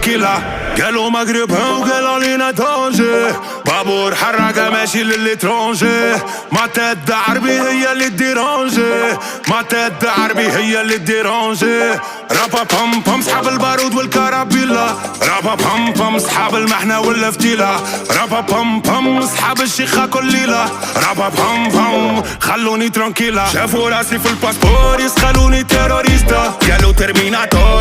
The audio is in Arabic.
ترانكيلا. قالوا مغربها وقالوا لينا دونجي، بابور حرقة ماشي للإترونجي. ما تد عربي هي اللي ديرونجي، ما تد عربي هي اللي ديرونجي. رابا بام بام صحاب البارود والكرابيلا، رابا بام بام صحاب المحنة والفتيلة، رابا بام بام صحاب الشيخة كل ليلة، رابا بام بام خلوني ترانكيلا. شافوا راسي في الباسبور يسخلوني تيروريستا، قالوا ترميناتور